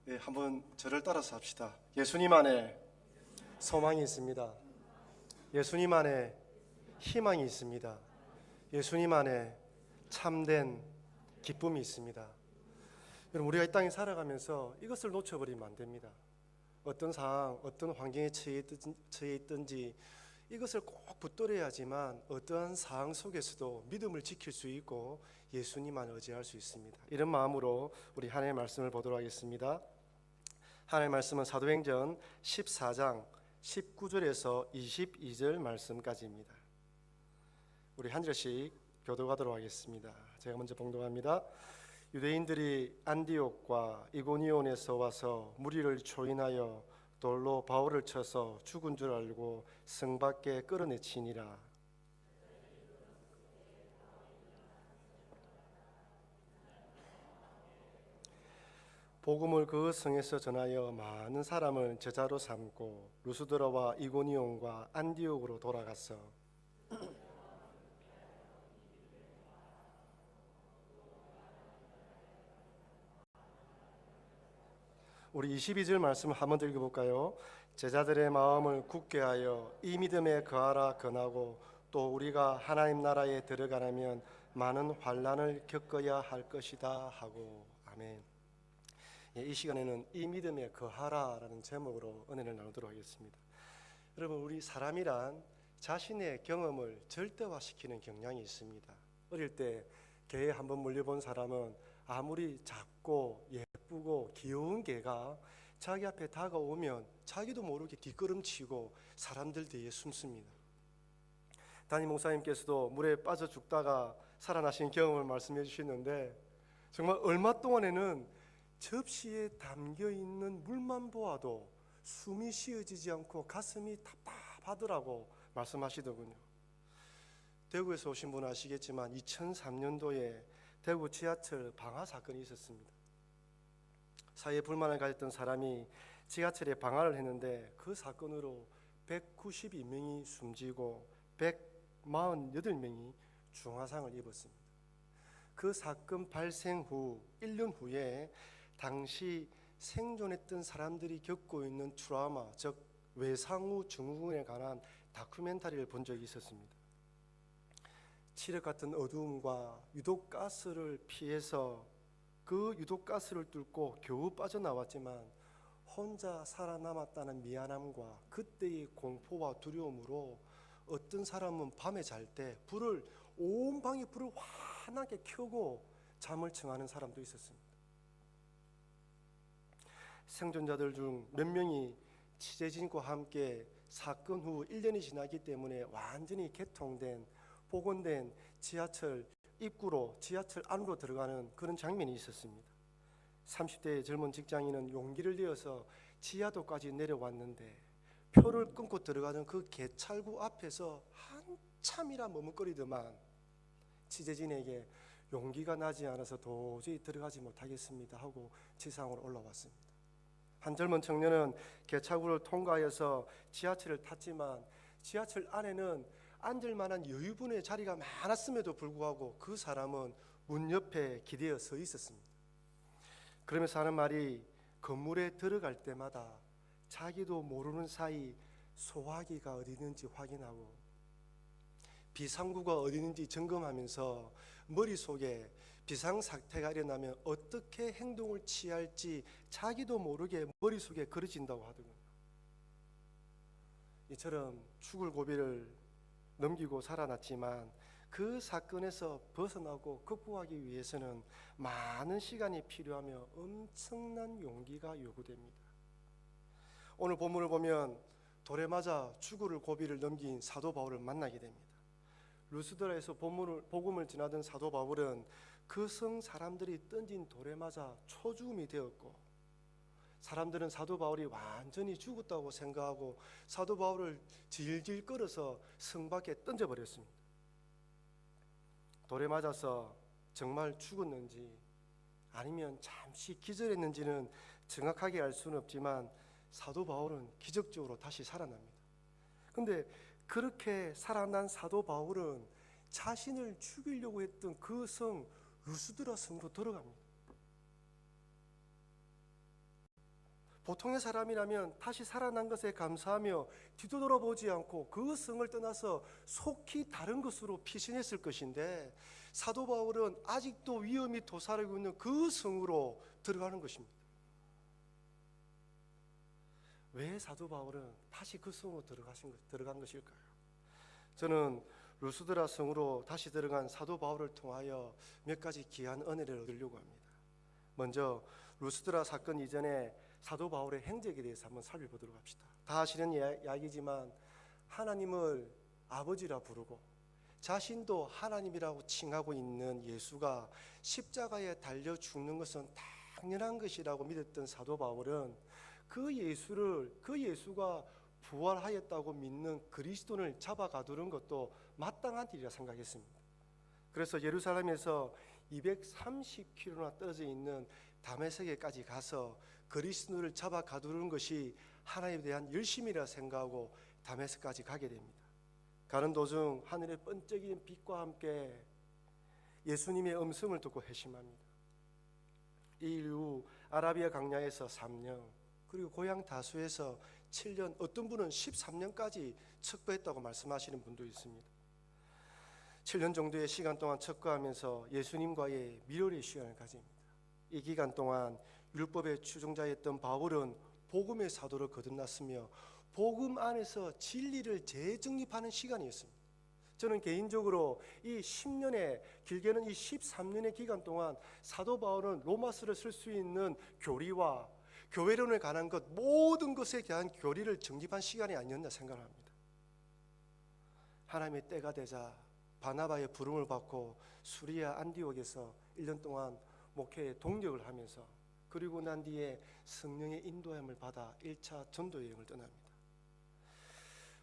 네, 한번 저를 따라서 합시다. 예수님 안에 소망이 있습니다. 예수님 안에 희망이 있습니다. 예수님 안에 참된 기쁨이 있습니다. 여러분, 우리가 이 땅에 살아가면서 이것을 놓쳐버리면 안 됩니다. 어떤 상황, 어떤 환경에 처해 있든지 이것을 꼭 붙들어야지만 어떠한 상황 속에서도 믿음을 지킬 수 있고 예수님만 의지할 수 있습니다. 이런 마음으로 우리 하나님의 말씀을 보도록 하겠습니다. 하나님의 말씀은 사도행전 14장 19절에서 22절 말씀까지입니다. 우리 한 절씩 교독하도록 하겠습니다. 제가 먼저 봉독합니다. 유대인들이 안디옥과 이고니온에서 와서 무리를 초인하여 돌로 바울을 쳐서 죽은 줄 알고 성 밖에 끌어내치니라. 복음을 그 성에서 전하여 많은 사람을 제자로 삼고 루스드라와 이고니온과 안디옥으로 돌아가서 우리 22절 말씀을 한번 읽어볼까요? 제자들의 마음을 굳게 하여 이 믿음에 거하라 권하고 또 우리가 하나님 나라에 들어가려면 많은 환난을 겪어야 할 것이다 하고. 아멘. 이 시간에는 이 믿음에 거하라라는 제목으로 은혜를 나누도록 하겠습니다. 여러분, 우리 사람이란 자신의 경험을 절대화시키는 경향이 있습니다. 어릴 때 개에 한번 물려본 사람은 아무리 작고 예쁘고 귀여운 개가 자기 앞에 다가오면 자기도 모르게 뒷걸음치고 사람들 뒤에 숨습니다. 담임 목사님께서도 물에 빠져 죽다가 살아나신 경험을 말씀해 주시는데 정말 얼마 동안에는 접시에 담겨있는 물만 보아도 숨이 쉬어지지 않고 가슴이 답답하더라고 말씀하시더군요. 대구에서 오신 분은 아시겠지만 2003년도에 대구 지하철 방화 사건이 있었습니다. 사회에 불만을 가졌던 사람이 지하철에 방화를 했는데 그 사건으로 192명이 숨지고 148명이 중화상을 입었습니다. 그 사건 발생 후 1년 후에 당시 생존했던 사람들이 겪고 있는 트라우마, 즉 외상 후 증후군에 관한 다큐멘터리를 본 적이 있었습니다. 칠흑 같은 어두움과 유독가스를 피해서 그 유독가스를 뚫고 겨우 빠져나왔지만 혼자 살아남았다는 미안함과 그때의 공포와 두려움으로 어떤 사람은 밤에 잘 때 온 방에 불을 환하게 켜고 잠을 청하는 사람도 있었습니다. 생존자들 중 몇 명이 취재진과 함께 사건 후 1년이 지나기 때문에 완전히 개통된 복원된 지하철 입구로 지하철 안으로 들어가는 그런 장면이 있었습니다. 30대의 젊은 직장인은 용기를 내어서 지하도까지 내려왔는데 표를 끊고 들어가는 그 개찰구 앞에서 한참이나 머뭇거리더만 취재진에게 용기가 나지 않아서 도저히 들어가지 못하겠습니다 하고 지상으로 올라왔습니다. 한 젊은 청년은 개찰구를 통과해서 지하철을 탔지만 지하철 안에는 앉을 만한 여유분의 자리가 많았음에도 불구하고 그 사람은 문 옆에 기대어 서 있었습니다. 그러면서 하는 말이 건물에 들어갈 때마다 자기도 모르는 사이 소화기가 어디 있는지 확인하고 비상구가 어디 있는지 점검하면서 머릿속에 비상사태가 일어나면 어떻게 행동을 취할지 자기도 모르게 머릿속에 그려진다고 하더군요. 이처럼 죽을 고비를 넘기고 살아났지만 그 사건에서 벗어나고 극복하기 위해서는 많은 시간이 필요하며 엄청난 용기가 요구됩니다. 오늘 본문을 보면 돌에 맞아 죽을 고비를 넘긴 사도 바울을 만나게 됩니다. 루스드라에서 복음을 전하던 사도 바울은 그 성 사람들이 던진 돌에 맞아 초죽음이 되었고 사람들은 사도 바울이 완전히 죽었다고 생각하고 사도 바울을 질질 끌어서 성 밖에 던져버렸습니다. 돌에 맞아서 정말 죽었는지 아니면 잠시 기절했는지는 정확하게 알 수는 없지만 사도 바울은 기적적으로 다시 살아납니다. 그런데 그렇게 살아난 사도 바울은 자신을 죽이려고 했던 그 성 루스드라 성으로 들어갑니다. 보통의 사람이라면 다시 살아난 것에 감사하며 뒤돌아보지 않고 그 성을 떠나서 속히 다른 것으로 피신했을 것인데, 사도 바울은 아직도 위험이 도사리고 있는 그 성으로 들어가는 것입니다. 왜 사도 바울은 다시 그 성으로 들어간 것일까요? 저는 루스드라 성으로 다시 들어간 사도 바울을 통하여 몇 가지 귀한 은혜를 얻으려고 합니다. 먼저 루스드라 사건 이전에 사도 바울의 행적에 대해서 한번 살펴보도록 합시다. 다 아시는 이야기지만 하나님을 아버지라 부르고 자신도 하나님이라고 칭하고 있는 예수가 십자가에 달려 죽는 것은 당연한 것이라고 믿었던 사도 바울은 그 예수가 부활하였다고 믿는 그리스도를 잡아가두는 것도 마땅한 일이라 생각했습니다. 그래서 예루살렘에서 230km나 떨어져 있는 다메섹에까지 가서 그리스도를 잡아가두는 것이 하나님에 대한 열심이라 생각하고 다메섹까지 가게 됩니다. 가는 도중 하늘의 번쩍이는 빛과 함께 예수님의 음성을 듣고 회심합니다. 이 이후 아라비아 광야에서 3년, 그리고 고향 다수에서 7년, 어떤 분은 13년까지 척거했다고 말씀하시는 분도 있습니다. 7년 정도의 시간 동안 척거하면서 예수님과의 밀월의 시간을 가집니다. 이 기간 동안 율법의 추종자였던 바울은 복음의 사도로 거듭났으며 복음 안에서 진리를 재정립하는 시간이었습니다. 저는 개인적으로 이 10년의, 길게는 이 13년의 기간 동안 사도 바울은 로마서를 쓸 수 있는 교리와 교회론에 관한 것, 모든 것에 대한 교리를 정립한 시간이 아니었나 생각합니다. 하나님의 때가 되자 바나바의 부름을 받고 수리아 안디옥에서 1년 동안 목회에 동력을 하면서, 그리고 난 뒤에 성령의 인도함을 받아 1차 전도 여행을 떠납니다.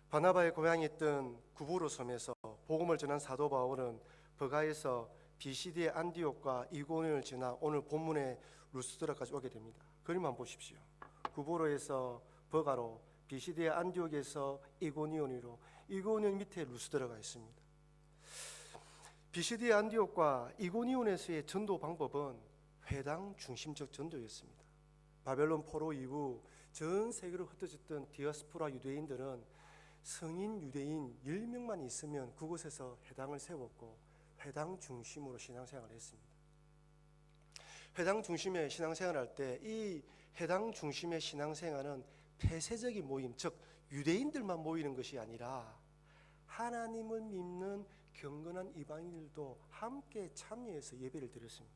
바나바의 고향이었던 구브로 섬에서 복음을 전한 사도 바울은 버가에서 비시디의 안디옥과 이고니온을 지나 오늘 본문의 루스드라까지 오게 됩니다. 그림만 보십시오. 구브로에서 버가로, 비시디의 안디옥에서 이고니온으로, 이고니온 밑에 루스드라가 있습니다. 비시디의 안디옥과 이고니온에서의 전도 방법은 회당 중심적 전도였습니다. 바벨론 포로 이후 전 세계로 흩어졌던 디아스포라 유대인들은 성인 유대인 10명만 있으면 그곳에서 회당을 세웠고 회당 중심으로 신앙생활을 했습니다. 회당 중심의 신앙생활을 할 때 이 회당 중심의 신앙생활은 폐쇄적인 모임, 즉 유대인들만 모이는 것이 아니라 하나님을 믿는 경건한 이방인들도 함께 참여해서 예배를 드렸습니다.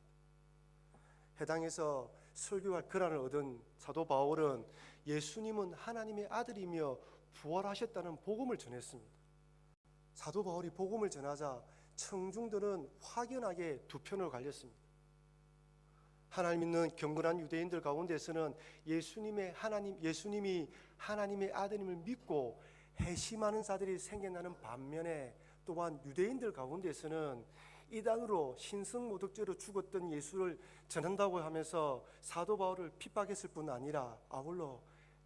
회당에서 설교할 권한을 얻은 사도 바울은 예수님은 하나님의 아들이며 부활하셨다는 복음을 전했습니다. 사도 바울이 복음을 전하자 청중들은 확연하게 두 편으로 갈렸습니다. 하나님 믿는 경건한 유대인들 가운데서는 예수님이 하나님의 아들임을 믿고 회심하는 자들이 생겨나는 반면에, 또한 유대인들 가운데서는 이단으로 신성모독죄로 죽었던 예수를 전한다고 하면서 사도 바울을 핍박했을 뿐 아니라 아울러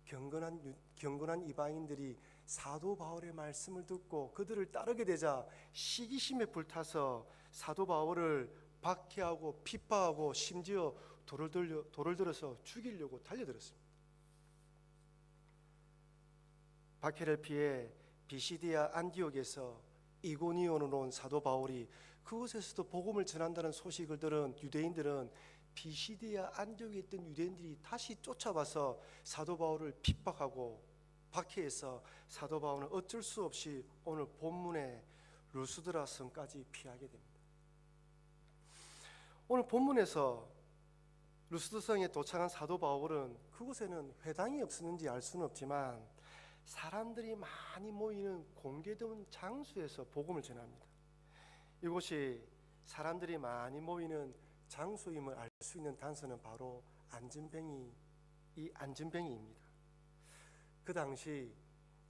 경건한 이방인들이 사도 바울의 말씀을 듣고 그들을 따르게 되자 시기심에 불타서 사도 바울을 박해하고 핍박하고 심지어 돌을 들어서 죽이려고 달려들었습니다. 박해를 피해 비시디아 안디옥에서 이고니온으로 온 사도 바울이 그곳에서도 복음을 전한다는 소식을 들은 유대인들은 비시디아 안디옥에 있던 유대인들이 다시 쫓아와서 사도 바울을 핍박하고 박해해서 사도 바울은 어쩔 수 없이 오늘 본문의 루스드라 성까지 피하게 됩니다. 오늘 본문에서 루스드 성에 도착한 사도 바울은 그곳에는 회당이 없었는지 알 수는 없지만 사람들이 많이 모이는 공개된 장소에서 복음을 전합니다. 이곳이 사람들이 많이 모이는 장소임을 알 수 있는 단서는 바로 안전뱅이입니다. 그 당시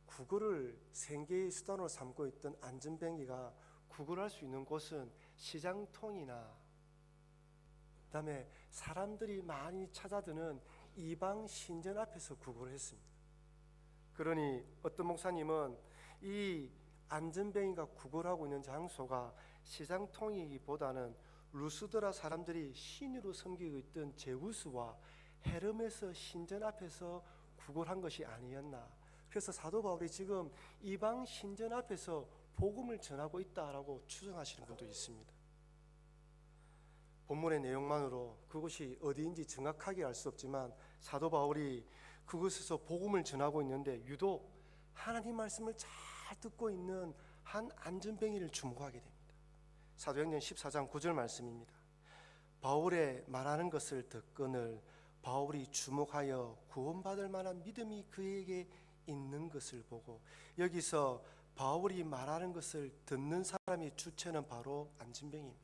구걸을 생계의 수단으로 삼고 있던 안전뱅이가 구걸할 수 있는 곳은 시장통이나 그다음에 사람들이 많이 찾아드는 이방 신전 앞에서 구걸을 했습니다. 그러니 어떤 목사님은 이 안전뱅이가 구걸하고 있는 장소가 시장통이기보다는 루스드라 사람들이 신으로 섬기고 있던 제우스와 헤르메스 신전 앞에서 구걸한 것이 아니었나. 그래서 사도 바울이 지금 이방 신전 앞에서 복음을 전하고 있다라고 추정하시는 분도 있습니다. 본문의 내용만으로 그것이 어디인지 정확하게 알 수 없지만 사도 바울이 그곳에서 복음을 전하고 있는데 유독 하나님 말씀을 잘 듣고 있는 한 안전뱅이를 주목하게 됩니다. 사도행전 14장 9절 말씀입니다. 바울의 말하는 것을 듣거늘 바울이 주목하여 구원받을 만한 믿음이 그에게 있는 것을 보고, 여기서 바울이 말하는 것을 듣는 사람의 주체는 바로 안진뱅이입니다.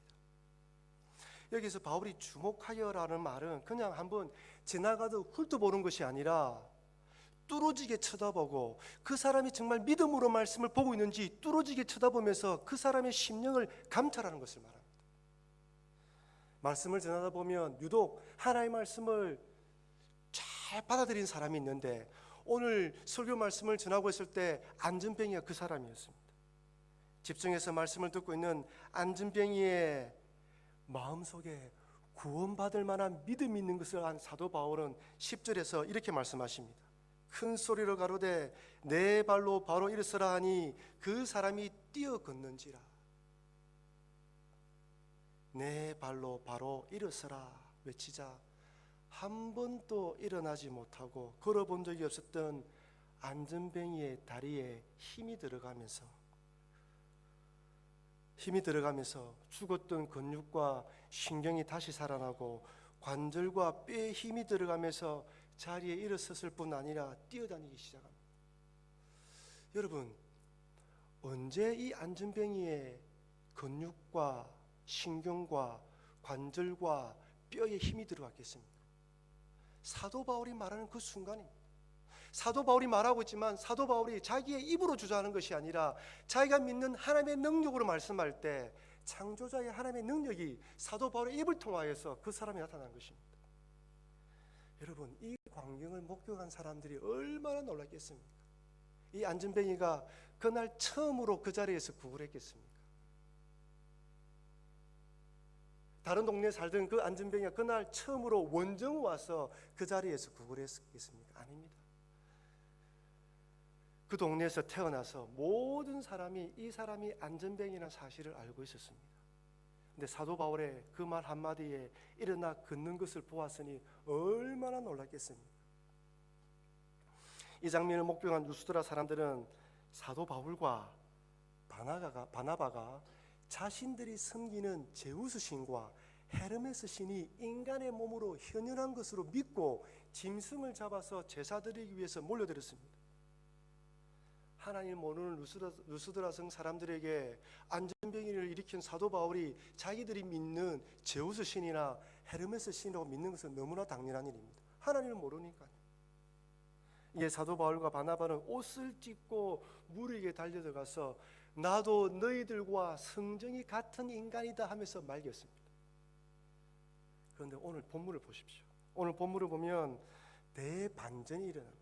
여기서 바울이 주목하여라는 말은 그냥 한번 지나가도 훑어보는 것이 아니라 뚫어지게 쳐다보고 그 사람이 정말 믿음으로 말씀을 보고 있는지 뚫어지게 쳐다보면서 그 사람의 심령을 감찰하는 것을 말합니다. 말씀을 전하다 보면 유독 하나님의 말씀을 잘 받아들인 사람이 있는데 오늘 설교 말씀을 전하고 있을 때 안진뱅이가 그 사람이었습니다. 집중해서 말씀을 듣고 있는 안진뱅이의 마음속에 구원받을 만한 믿음이 있는 것을 안 사도 바울은 10절에서 이렇게 말씀하십니다. 큰 소리로 가로되 내 발로 바로 일어서라 하니 그 사람이 뛰어 걷는지라. 내 발로 바로 일어서라 외치자 한 번도 일어나지 못하고 걸어본 적이 없었던 안전뱅이의 다리에 힘이 들어가면서 죽었던 근육과 신경이 다시 살아나고 관절과 뼈에 힘이 들어가면서 자리에 일어섰을 뿐 아니라 뛰어다니기 시작합니다. 여러분, 언제 이 안전뱅이의 근육과 신경과 관절과 뼈에 힘이 들어갔겠습니까? 사도 바울이 말하는 그 순간입니다. 사도 바울이 말하고 있지만 사도 바울이 자기의 입으로 주장하는 것이 아니라 자기가 믿는 하나님의 능력으로 말씀할 때 창조자의 하나님의 능력이 사도 바울의 입을 통하여서 그 사람이 나타난 것입니다. 여러분, 이 광경을 목격한 사람들이 얼마나 놀랐겠습니까? 이 안전뱅이가 그날 처음으로 그 자리에서 구걸했겠습니까? 다른 동네에 살던 그 안전뱅이가 그날 처음으로 원정 와서 그 자리에서 구걸했겠습니까? 아닙니다. 그 동네에서 태어나서 모든 사람이 이 사람이 안전뱅이라는 사실을 알고 있었습니다. 근데 사도 바울의 그 말 한마디에 일어나 걷는 것을 보았으니 얼마나 놀랐겠습니까? 이 장면을 목격한 루스드라 사람들은 사도 바울과 바나바가 자신들이 섬기는 제우스 신과 헤르메스 신이 인간의 몸으로 현현한 것으로 믿고 짐승을 잡아서 제사 드리기 위해서 몰려들었습니다. 하나님 모르는 루스드라 성 사람들에게 안전병기를 일으킨 사도 바울이 자기들이 믿는 제우스 신이나 헤르메스 신이라고 믿는 것은 너무나 당연한 일입니다. 하나님을 모르니까요. 이게 사도 바울과 바나바는 옷을 찢고 물 위에 달려들어가서 나도 너희들과 성정이 같은 인간이다 하면서 말렸습니다. 그런데 오늘 본문을 보십시오. 오늘 본문을 보면 대반전이 일어납니다.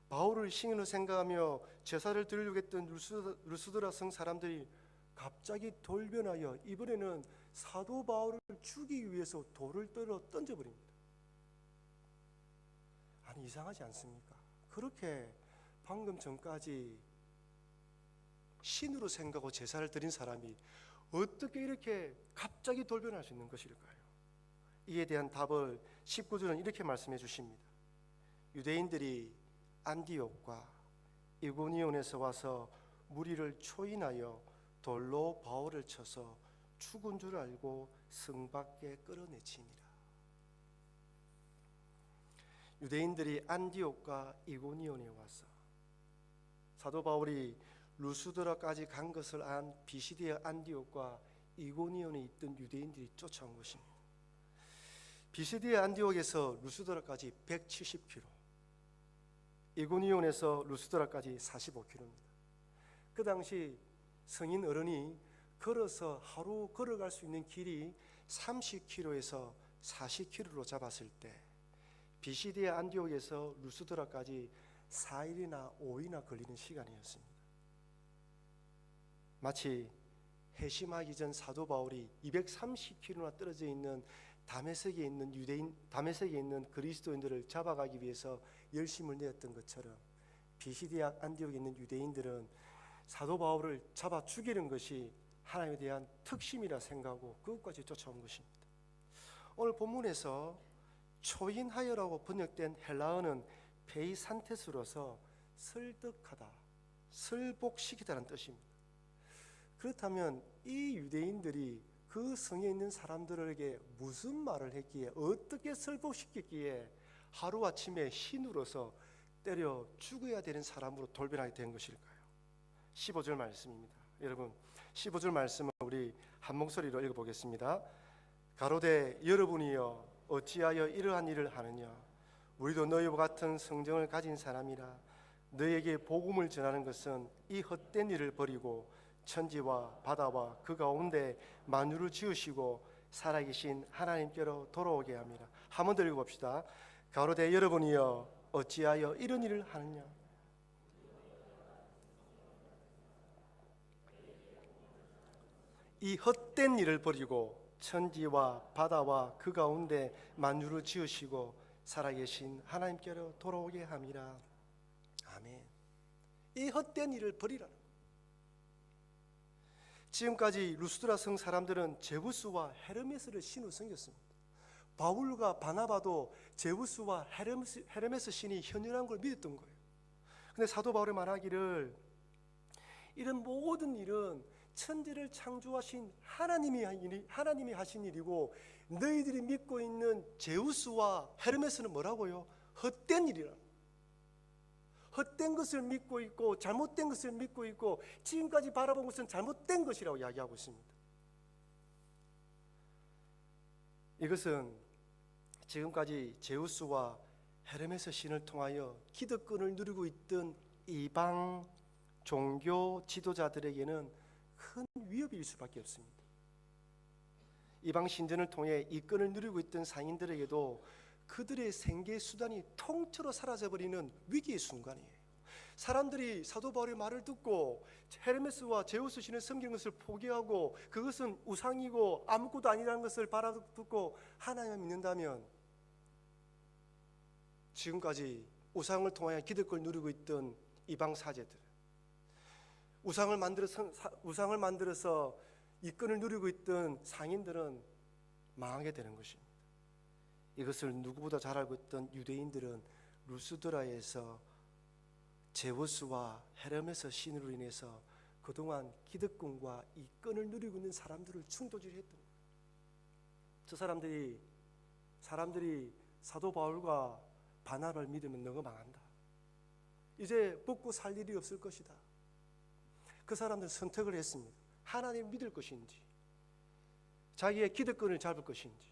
바울을 신으로 생각하며 제사를 드리려고 했던 루스드라 성 사람들이 갑자기 돌변하여 이번에는 사도 바울을 죽이기 위해서 돌을 던져버립니다. 아니, 이상하지 않습니까? 그렇게 방금 전까지 신으로 생각하고 제사를 드린 사람이 어떻게 이렇게 갑자기 돌변할 수 있는 것일까요? 이에 대한 답을 19절은 이렇게 말씀해 주십니다. 유대인들이 안디옥과 이고니온에서 와서 무리를 초인하여 돌로 바울을 쳐서 죽은 줄 알고 성 밖에 끌어내치니라. 유대인들이 안디옥과 이고니온에 와서 사도 바울이 루스드라까지 간 것을 안 비시디아 안디옥과 이고니온에 있던 유대인들이 쫓아온 것입니다. 비시디아 안디옥에서 루스드라까지 170km, 이고니온에서 루스드라까지 45km입니다. 그 당시 성인 어른이 걸어서 하루 걸어갈 수 있는 길이 30km에서 40km로 잡았을 때 비시디아 안디옥에서 루스드라까지 4일이나 5일이나 걸리는 시간이었습니다. 마치 회심하기 전 사도 바울이 230km나 떨어져 있는 다메섹에 있는 그리스도인들을 잡아가기 위해서 열심을 내었던 것처럼 비시디아 안디옥에 있는 유대인들은 사도 바울을 잡아 죽이는 것이 하나님에 대한 특심이라 생각하고 그것까지 쫓아온 것입니다. 오늘 본문에서 초인하여라고 번역된 헬라어는 페이산테스로서 설득하다, 설복시키다는 뜻입니다. 그렇다면 이 유대인들이 그 성에 있는 사람들에게 무슨 말을 했기에, 어떻게 설복시켰기에 하루아침에 신으로서 때려 죽어야 되는 사람으로 돌변하게 된 것일까요? 15절 말씀입니다. 여러분, 15절 말씀은 우리 한 목소리로 읽어보겠습니다. 가로되 여러분이여 어찌하여 이러한 일을 하느냐? 우리도 너희와 같은 성정을 가진 사람이라. 너희에게 복음을 전하는 것은 이 헛된 일을 버리고 천지와 바다와 그 가운데 만유를 지으시고 살아계신 하나님께로 돌아오게 합니다. 한 번 더 읽어봅시다. 가로되 여러분이여 어찌하여 이런 일을 하느냐? 이 헛된 일을 버리고 천지와 바다와 그 가운데 만유를 지으시고 살아계신 하나님께로 돌아오게 함이라. 아멘. 이 헛된 일을 버리라는 거예요. 지금까지 루스드라 성 사람들은 제우스와 헤르메스를 신으로 섬겼습니다. 바울과 바나바도 제우스와 헤르메스 신이 현존한 걸 믿었던 거예요. 근데 사도 바울이 말하기를 이런 모든 일은 천지를 창조하신 하나님이 하신 일이고 너희들이 믿고 있는 제우스와 헤르메스는 뭐라고요? 헛된 일이라. 헛된 것을 믿고 있고 잘못된 것을 믿고 있고 지금까지 바라본 것은 잘못된 것이라고 이야기하고 있습니다. 이것은 지금까지 제우스와 헤르메스 신을 통하여 기득권을 누리고 있던 이방 종교 지도자들에게는 큰 위협일 수밖에 없습니다. 이방 신전을 통해 이권을 누리고 있던 상인들에게도 그들의 생계 수단이 통째로 사라져버리는 위기의 순간이에요. 사람들이 사도 바울의 말을 듣고 헤르메스와 제우스 신을 섬기는 것을 포기하고 그것은 우상이고 아무것도 아니라는 것을 바라듣고 하나님을 믿는다면 지금까지 우상을 통하여 기득권을 누리고 있던 이방 사제들, 우상을 만들어서 이권을 누리고 있던 상인들은 망하게 되는 것입니다. 이것을 누구보다 잘 알고 있던 유대인들은 루스드라에서 제우스와 헤르메스 신으로 인해서 그동안 기득권과 이권을 누리고 있는 사람들을 충돌질했던 거예요. 저 사람들이 사도 바울과 바나바를 믿으면 너가 망한다. 이제 먹고 살 일이 없을 것이다. 그 사람들은 선택을 했습니다. 하나님을 믿을 것인지 자기의 기득권을 잡을 것인지.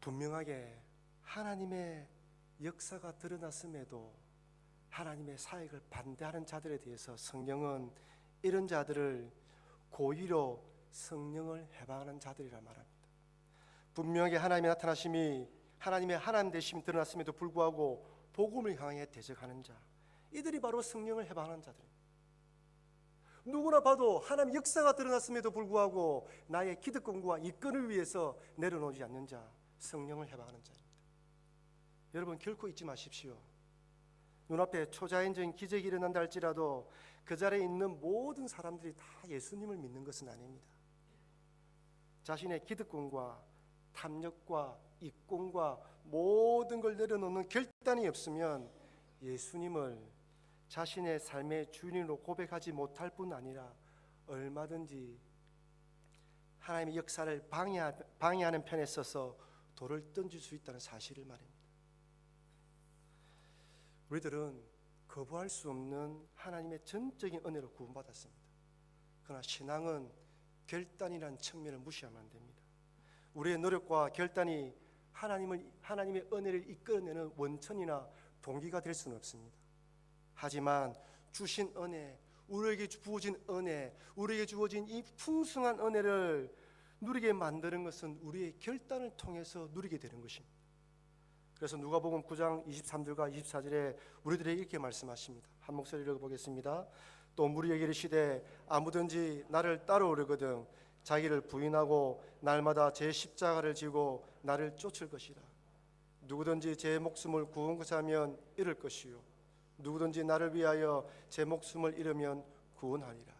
분명하게 하나님의 역사가 드러났음에도 하나님의 사역을 반대하는 자들에 대해서 성경은 이런 자들을 고의로 성령을 해방하는 자들이라 말합니다. 분명하게 하나님의 나타나심이, 하나님의 하나님 되심이 드러났음에도 불구하고 복음을 향해 대적하는 자, 이들이 바로 성령을 해방하는 자들입니다. 누구나 봐도 하나님의 역사가 드러났음에도 불구하고 나의 기득권과 이권을 위해서 내려놓지 않는 자, 성령을 해방하는 자입니다. 여러분 결코 잊지 마십시오. 눈앞에 초자연적인 기적이 일어난다 할지라도 그 자리에 있는 모든 사람들이 다 예수님을 믿는 것은 아닙니다. 자신의 기득권과 탐욕과 이권과 모든 걸 내려놓는 결단이 없으면 예수님을 자신의 삶의 주인으로 고백하지 못할 뿐 아니라 얼마든지 하나님의 역사를 방해하는 편에 서서 돌을 던질 수 있다는 사실을 말입니다. 우리들은 거부할 수 없는 하나님의 전적인 은혜로 구원받았습니다. 그러나 신앙은 결단이라는 측면을 무시하면 안 됩니다. 우리의 노력과 결단이 하나님의 은혜를 이끌어내는 원천이나 동기가 될 수는 없습니다. 하지만 주신 은혜, 우리에게 부어진 은혜, 우리에게 주어진 이 풍성한 은혜를 누리게 만드는 것은 우리의 결단을 통해서 누리게 되는 것입니다. 그래서 누가복음 9장 23절과 24절에 우리들에게 이렇게 말씀하십니다. 한 목소리로 읽어보겠습니다. 또 무리에게 이르시되 아무든지 나를 따라오려거든 자기를 부인하고 날마다 제 십자가를 지고 나를 쫓을 것이라. 누구든지 제 목숨을 구원하면 잃을 것이요 누구든지 나를 위하여 제 목숨을 잃으면 구원하리라.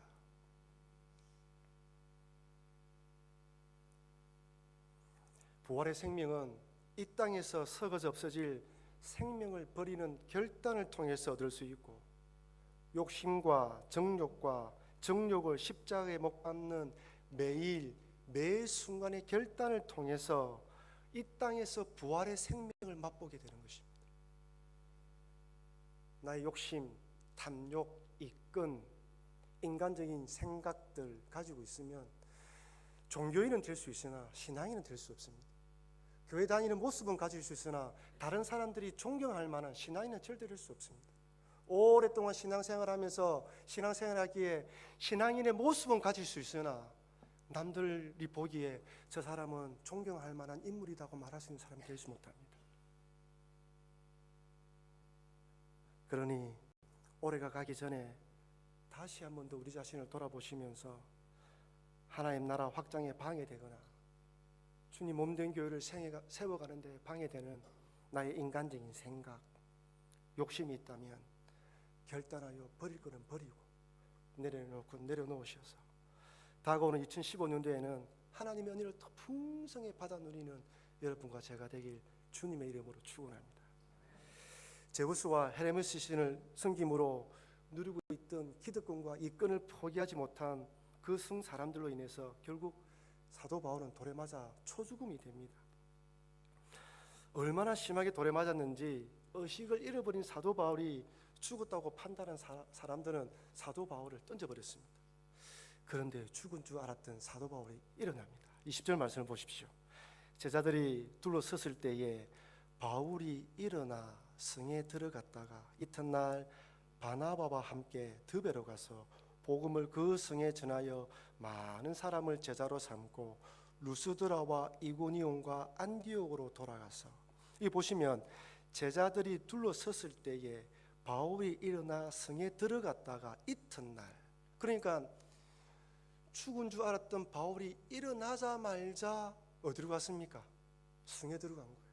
부활의 생명은 이 땅에서 썩어져 없어질 생명을 버리는 결단을 통해서 얻을 수 있고, 욕심과 정욕과 정욕을 십자가에 못 박는 매일 매 순간의 결단을 통해서 이 땅에서 부활의 생명을 맛보게 되는 것입니다. 나의 욕심, 탐욕, 이끈, 인간적인 생각들 가지고 있으면 종교인은 될 수 있으나 신앙인은 될 수 없습니다. 교회 다니는 모습은 가질 수 있으나 다른 사람들이 존경할 만한 신앙인은 절대 될 수 없습니다. 오랫동안 신앙생활하면서 신앙생활하기에 신앙인의 모습은 가질 수 있으나 남들이 보기에 저 사람은 존경할 만한 인물이라고 말할 수 있는 사람이 되지 못합니다. 그러니 올해가 가기 전에 다시 한 번 더 우리 자신을 돌아보시면서 하나님 나라 확장에 방해되거나 주님 몸된 교회를 세워가는데 방해되는 나의 인간적인 생각, 욕심이 있다면 결단하여 버릴 거는 버리고 내려놓으셔서 다가오는 2015년도에는 하나님의 은혜를 더 풍성히 받아 누리는 여러분과 제가 되길 주님의 이름으로 축원합니다. 제우스와 헤르메스 신을 섬김으로 누리고 있던 기득권과 이권을 포기하지 못한 그 승 사람들로 인해서 결국 사도 바울은 돌에 맞아 초죽음이 됩니다. 얼마나 심하게 돌에 맞았는지 의식을 잃어버린 사도 바울이 죽었다고 판단한 사람들은 사도 바울을 던져버렸습니다. 그런데 죽은 줄 알았던 사도 바울이 일어납니다. 20절 말씀을 보십시오. 제자들이 둘러섰을 때에 바울이 일어나 성에 들어갔다가 이튿날 바나바와 함께 드베로 가서 복음을 그 성에 전하여 많은 사람을 제자로 삼고 루스드라와 이고니온과 안디옥으로 돌아가서, 이 보시면 제자들이 둘러섰을 때에 바울이 일어나 성에 들어갔다가 이튿날, 그러니까 죽은 줄 알았던 바울이 일어나자마자 어디로 갔습니까? 성에 들어간 거예요.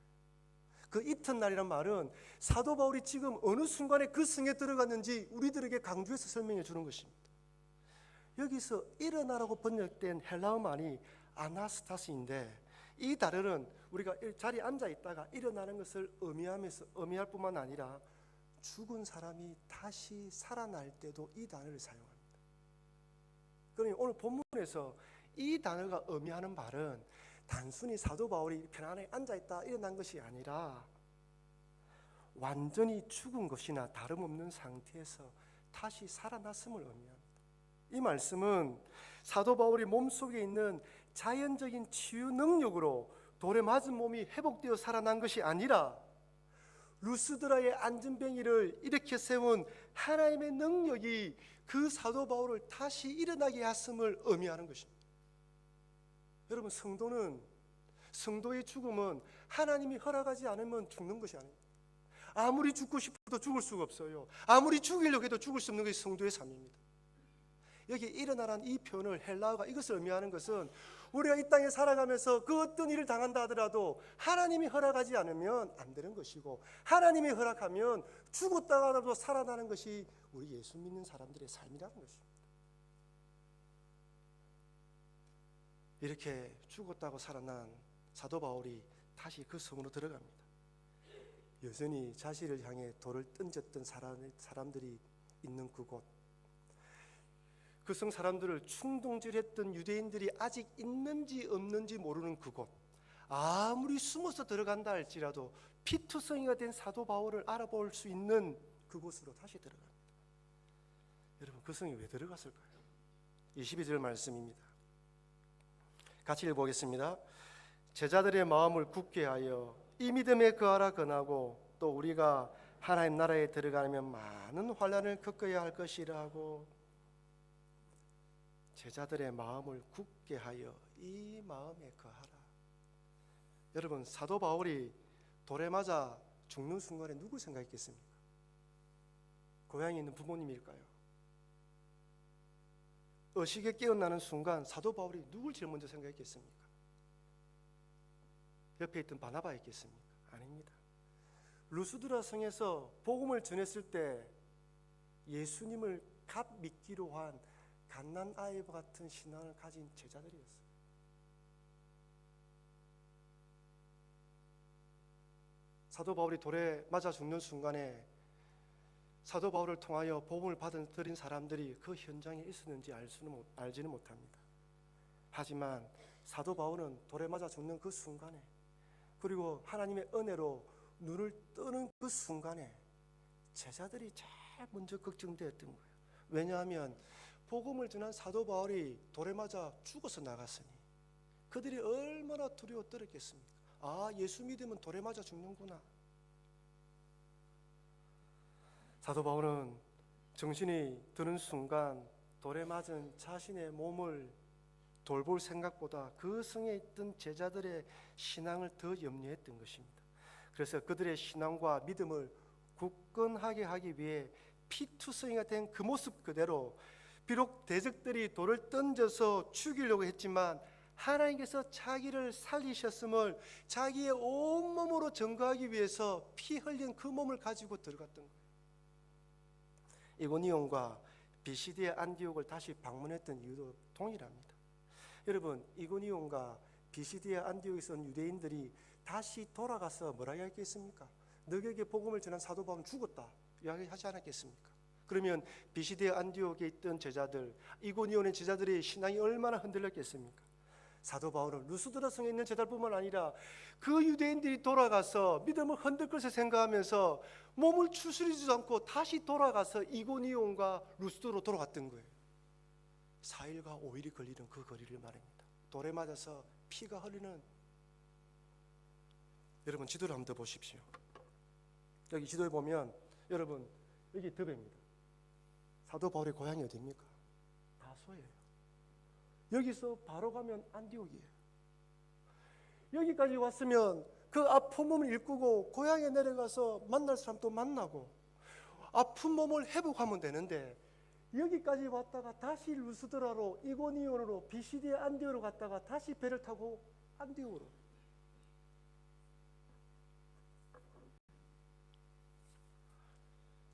그 이튿날이란 말은 사도 바울이 지금 어느 순간에 그 성에 들어갔는지 우리들에게 강조해서 설명해 주는 것입니다. 여기서 일어나라고 번역된 헬라어 말이 아나스타스인데, 이 단어는 우리가 자리에 앉아 있다가 일어나는 것을 의미할 뿐만 아니라 죽은 사람이 다시 살아날 때도 이 단어를 사용합니다. 그러니 오늘 본문에서 이 단어가 의미하는 말은 단순히 사도 바울이 편안하게 앉아있다 일어난 것이 아니라 완전히 죽은 것이나 다름없는 상태에서 다시 살아났음을 의미합니다. 이 말씀은 사도 바울이 몸속에 있는 자연적인 치유 능력으로 돌에 맞은 몸이 회복되어 살아난 것이 아니라 루스드라의 안전뱅이를 일으켜 세운 하나님의 능력이 그 사도 바울을 다시 일어나게 했음을 의미하는 것입니다. 여러분, 성도의 죽음은 하나님이 허락하지 않으면 죽는 것이 아닙니다. 아무리 죽고 싶어도 죽을 수가 없어요. 아무리 죽이려고 해도 죽을 수 없는 것이 성도의 삶입니다. 여기 일어나라는 이 표현을 헬라어가 이것을 의미하는 것은 우리가 이 땅에 살아가면서 그 어떤 일을 당한다 하더라도 하나님이 허락하지 않으면 안 되는 것이고, 하나님이 허락하면 죽었다가도 살아나는 것이 우리 예수 믿는 사람들의 삶이라는 것입니다. 이렇게 죽었다고 살아난 사도 바울이 다시 그 성으로 들어갑니다. 여전히 자신을 향해 돌을 던졌던 사람들이 있는 그곳, 그 성 사람들을 충동질했던 유대인들이 아직 있는지 없는지 모르는 그곳, 아무리 숨어서 들어간다 할지라도 피투성이가 된 사도 바울을 알아볼 수 있는 그곳으로 다시 들어갑니다. 여러분, 그 성이 왜 들어갔을까요? 22절 말씀입니다. 같이 읽어보겠습니다. 제자들의 마음을 굳게 하여 이 믿음에 거하라 권하고, 또 우리가 하나님 나라에 들어가면 많은 환난을 겪어야 할 것이라 하고, 제자들의 마음을 굳게 하여 이 마음에 거하라. 여러분, 사도 바울이 돌에 맞아 죽는 순간에 누구 생각했겠습니까? 고향에 있는 부모님일까요? 의식에 깨어나는 순간 사도 바울이 누굴 제일 먼저 생각했겠습니까? 옆에 있던 바나바였겠습니까? 아닙니다. 루스드라 성에서 복음을 전했을 때 예수님을 갓 믿기로 한 갓난 아이와 같은 신앙을 가진 제자들이었어요. 사도 바울이 돌에 맞아 죽는 순간에 사도 바울을 통하여 복음을 받아들인 사람들이 그 현장에 있었는지 알지는 못합니다. 하지만 사도 바울은 돌에 맞아 죽는 그 순간에, 그리고 하나님의 은혜로 눈을 뜨는 그 순간에 제자들이 제일 먼저 걱정되었던 거예요. 왜냐하면 복음을 전한 사도 바울이 돌에 맞아 죽어서 나갔으니 그들이 얼마나 두려워 떨었겠습니까? 아, 예수 믿으면 돌에 맞아 죽는구나. 사도 바울은 정신이 드는 순간 돌에 맞은 자신의 몸을 돌볼 생각보다 그 성에 있던 제자들의 신앙을 더 염려했던 것입니다. 그래서 그들의 신앙과 믿음을 굳건하게 하기 위해 피투성이가 된 그 모습 그대로, 비록 대적들이 돌을 던져서 죽이려고 했지만 하나님께서 자기를 살리셨음을 자기의 온몸으로 증거하기 위해서 피 흘린 그 몸을 가지고 들어갔던 거예요. 이고니온과 비시디의 안디옥을 다시 방문했던 이유도 동일합니다. 여러분, 이고니온과 비시디의 안디옥에 있던 유대인들이 다시 돌아가서 뭐라고 했겠습니까? 너에게 복음을 전한 사도 바울은 죽었다 이야기하지 않았겠습니까? 그러면 비시디의 안디옥에 있던 제자들, 이고니온의 제자들의 신앙이 얼마나 흔들렸겠습니까? 사도 바울은 루스드라 성에 있는 제자뿐만 아니라 그 유대인들이 돌아가서 믿음을 흔들 것을 생각하면서 몸을 추스리지도 않고 다시 돌아가서 이고니온과 루스드로 돌아갔던 거예요. 4일과 5일이 걸리는 그 거리를 말입니다. 돌에 맞아서 피가 흘리는, 여러분 지도를 한번 더 보십시오. 여기 지도에 보면 여러분 여기 더베입니다. 사도 바울의 고향이 어디입니까? 다소예요. 여기서 바로 가면 안디옥이에요. 여기까지 왔으면 그 아픈 몸을 일구고 고향에 내려가서 만날 사람도 만나고 아픈 몸을 회복하면 되는데, 여기까지 왔다가 다시 루스드라로, 이고니온으로, 비시디의 안디옥으로 갔다가 다시 배를 타고 안디옥으로.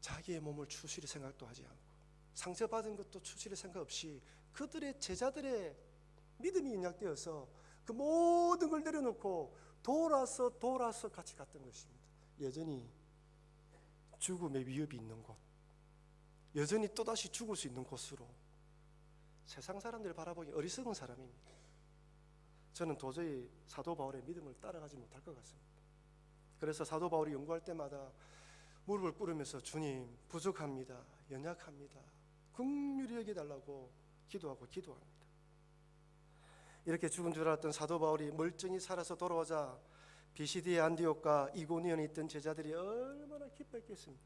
자기의 몸을 추스릴 생각도 하지 않고 상처받은 것도 추스릴 생각 없이 그들의 제자들의 믿음이 연약되어서 그 모든 걸 내려놓고 돌아서 같이 갔던 것입니다. 여전히 죽음의 위협이 있는 곳, 여전히 또다시 죽을 수 있는 곳으로 세상 사람들을 바라보기 어리석은 사람입니다. 저는 도저히 사도 바울의 믿음을 따라가지 못할 것 같습니다. 그래서 사도 바울이 연구할 때마다 무릎을 꿇으면서 주님 부족합니다, 연약합니다, 긍휼히 여겨달라고 기도합니다. 이렇게 죽은 줄 알았던 사도 바울이 멀쩡히 살아서 돌아오자 비시디의 안디옥과 이고니온에 있던 제자들이 얼마나 기뻐했겠습니까?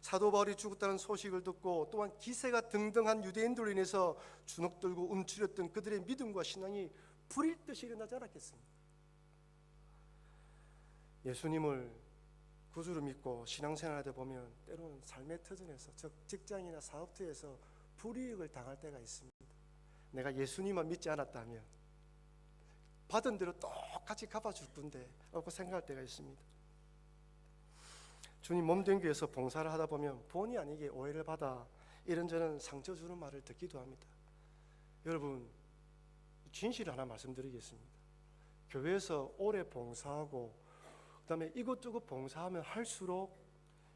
사도 바울이 죽었다는 소식을 듣고 또한 기세가 등등한 유대인들로 인해서 주눅들고 움츠렸던 그들의 믿음과 신앙이 불일 듯이 일어나지 않았겠습니까? 예수님을 구주로 믿고 신앙생활하다 보면 때로는 삶의 터전에서, 즉 직장이나 사업터에서 불이익을 당할 때가 있습니다. 내가 예수님만 믿지 않았다면 받은 대로 똑같이 갚아줄 건데 라고 생각할 때가 있습니다. 주님 몸된 교회에서 봉사를 하다 보면 본의 아니게 오해를 받아 이런저런 상처 주는 말을 듣기도 합니다. 여러분, 진실 하나 말씀드리겠습니다. 교회에서 오래 봉사하고 그 다음에 이것저것 봉사하면 할수록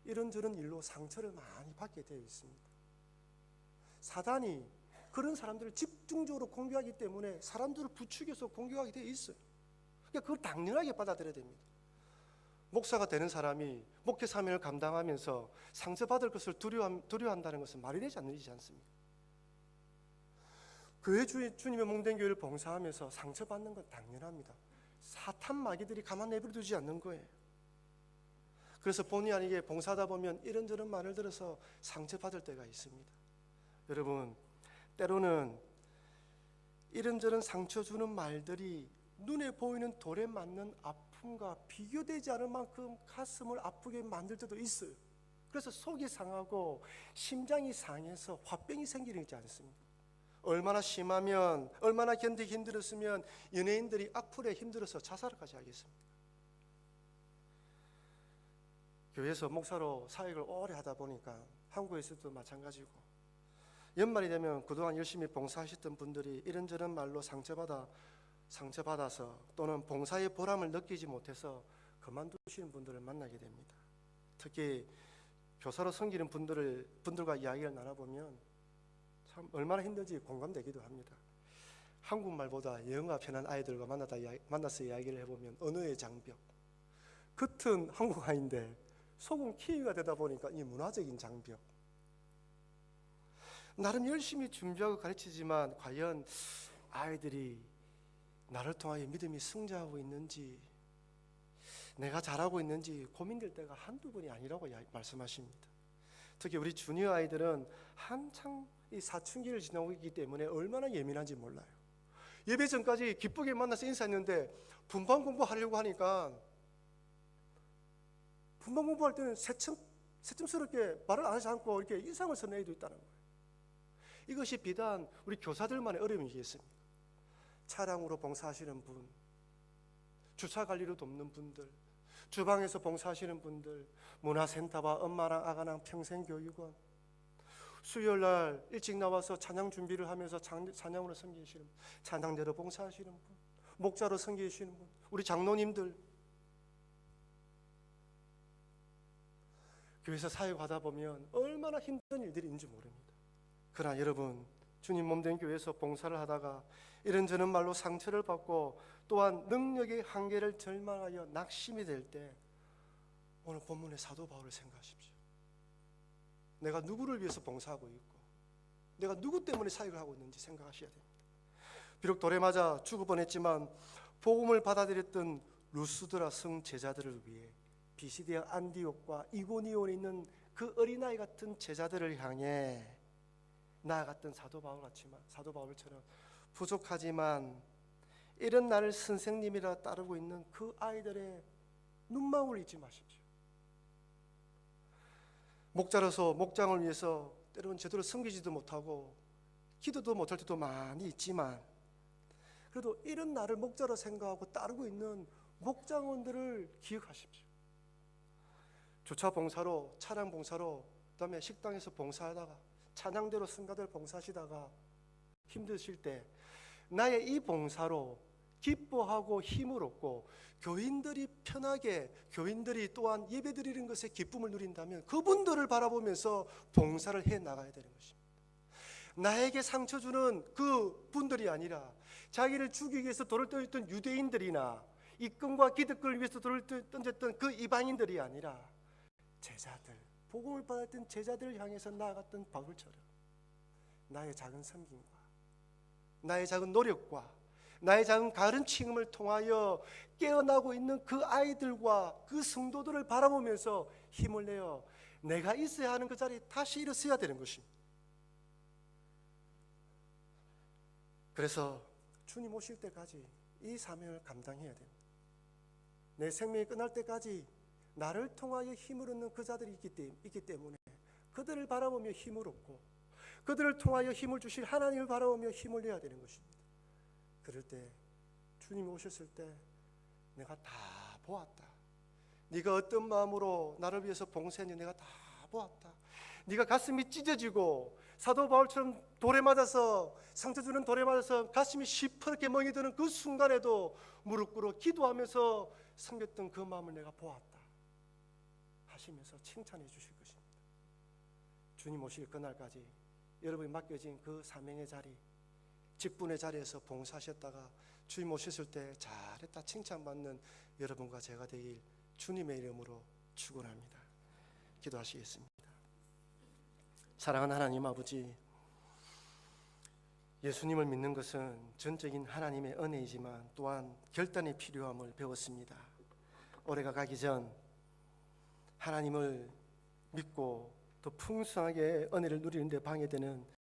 이런저런 일로 상처를 많이 받게 되어 있습니다. 사단이 그런 사람들을 집중적으로 공격하기 때문에 사람들을 부추겨서 공격하게 되어 있어요. 그러니까 그걸 당연하게 받아들여야 됩니다. 목사가 되는 사람이 목회 사명을 감당하면서 상처받을 것을 두려워한다는 것은 말이 되지 않는 일이지 않습니까? 교회 주님의 몸된 교회를 봉사하면서 상처받는 건 당연합니다. 사탄 마귀들이 가만 내버려두지 않는 거예요. 그래서 본의 아니게 봉사하다 보면 이런저런 말을 들어서 상처받을 때가 있습니다. 여러분, 때로는 이런저런 상처 주는 말들이 눈에 보이는 돌에 맞는 아픔과 비교되지 않을 만큼 가슴을 아프게 만들 때도 있어요. 그래서 속이 상하고 심장이 상해서 화병이 생기지 않습니까? 얼마나 심하면, 얼마나 견디기 힘들었으면 연예인들이 악플에 힘들어서 자살까지 하겠습니까? 교회에서 목사로 사역을 오래 하다 보니까 한국에서도 마찬가지고, 연말이 되면 그동안 열심히 봉사하셨던 분들이 이런저런 말로 상처받아서 또는 봉사의 보람을 느끼지 못해서 그만두시는 분들을 만나게 됩니다. 특히 교사로 섬기는 분들과 이야기를 나눠보면 참 얼마나 힘든지 공감되기도 합니다. 한국말보다 영어가 편한 아이들과 만나서 이야기를 해보면 언어의 장벽, 겉은 한국어인데 속은 키위가 되다 보니까 이 문화적인 장벽, 나름 열심히 준비하고 가르치지만 과연 아이들이 나를 통하여 믿음이 승자하고 있는지, 내가 잘하고 있는지 고민될 때가 한두 번이 아니라고 말씀하십니다. 특히 우리 주니어 아이들은 한창 이 사춘기를 지나고 있기 때문에 얼마나 예민한지 몰라요. 예배 전까지 기쁘게 만나서 인사했는데 분반 공부하려고 하니까 분반 공부할 때는 새침스럽게 말을 안 하지 않고 이렇게 인상을 쓰는 애도 있다는 거예요. 이것이 비단 우리 교사들만의 어려움이겠습니까? 차량으로 봉사하시는 분, 주차 관리로 돕는 분들, 주방에서 봉사하시는 분들, 문화센터와 엄마랑 아가랑 평생교육원, 수요일날 일찍 나와서 찬양 준비를 하면서 찬양으로 섬기시는 분, 찬양대로 봉사하시는 분, 목자로 섬기시는 분, 우리 장로님들, 교회에서 사역하다 보면 얼마나 힘든 일들이 있는지 모릅니다. 그러나 여러분, 주님 몸된 교회에서 봉사를 하다가 이런저런 말로 상처를 받고 또한 능력의 한계를 절망하여 낙심이 될 때 오늘 본문의 사도 바울을 생각하십시오. 내가 누구를 위해서 봉사하고 있고 내가 누구 때문에 사역을 하고 있는지 생각하셔야 됩니다. 비록 돌에 맞아 죽을 뻔했지만 복음을 받아들였던 루스드라 성 제자들을 위해 비시디아 안디옥과 이고니온에 있는 그 어린아이 같은 제자들을 향해 나아갔던 사도 바울처럼 부족하지만 이런 나를 선생님이라 따르고 있는 그 아이들의 눈망울을 잊지 마십시오. 목자로서 목장을 위해서 때로는 제대로 섬기지도 못하고 기도도 못할 때도 많이 있지만 그래도 이런 나를 목자로 생각하고 따르고 있는 목장원들을 기억하십시오. 주차 봉사로, 차량 봉사로, 그다음에 식당에서 봉사하다가 찬양대로 성가들 봉사하시다가 힘드실 때 나의 이 봉사로 기뻐하고 힘을 얻고 교인들이 편하게, 교인들이 또한 예배드리는 것에 기쁨을 누린다면 그분들을 바라보면서 봉사를 해 나가야 되는 것입니다. 나에게 상처 주는 그 분들이 아니라 자기를 죽이기 위해서 돌을 던졌던 유대인들이나 입금과 기득권을 위해서 돌을 던졌던 그 이방인들이 아니라 제자들, 복음을 받았던 제자들을 향해서 나아갔던 바울처럼 나의 작은 섬김과 나의 작은 노력과 나의 작은 가르침을 통하여 깨어나고 있는 그 아이들과 그 성도들을 바라보면서 힘을 내어 내가 있어야 하는 그 자리에 다시 일어서야 되는 것입니다. 그래서 주님 오실 때까지 이 사명을 감당해야 됩니다. 내 생명이 끝날 때까지 나를 통하여 힘을 얻는 그 자들이 있기 때문에 그들을 바라보며 힘을 얻고 그들을 통하여 힘을 주실 하나님을 바라보며 힘을 내야 되는 것입니다. 그럴 때 주님이 오셨을 때 내가 다 보았다. 네가 어떤 마음으로 나를 위해서 봉사했는지 내가 다 보았다. 네가 가슴이 찢어지고 사도 바울처럼 돌에 맞아서 상처 주는 돌에 맞아서 가슴이 시퍼렇게 멍이 드는 그 순간에도 무릎 꿇어 기도하면서 섬겼던 그 마음을 내가 보았다 하시면서 칭찬해 주실 것입니다. 주님 오실 그날까지 여러분이 맡겨진 그 사명의 자리, 직분의 자리에서 봉사하셨다가 주님 오셨을 때 잘했다 칭찬받는 여러분과 제가 되길 주님의 이름으로 축원합니다. 기도하시겠습니다. 사랑하는 하나님 아버지, 예수님을 믿는 것은 전적인 하나님의 은혜이지만 또한 결단이 필요함을 배웠습니다. 올해가 가기 전 하나님을 믿고 더 풍성하게 은혜를 누리는 데 방해되는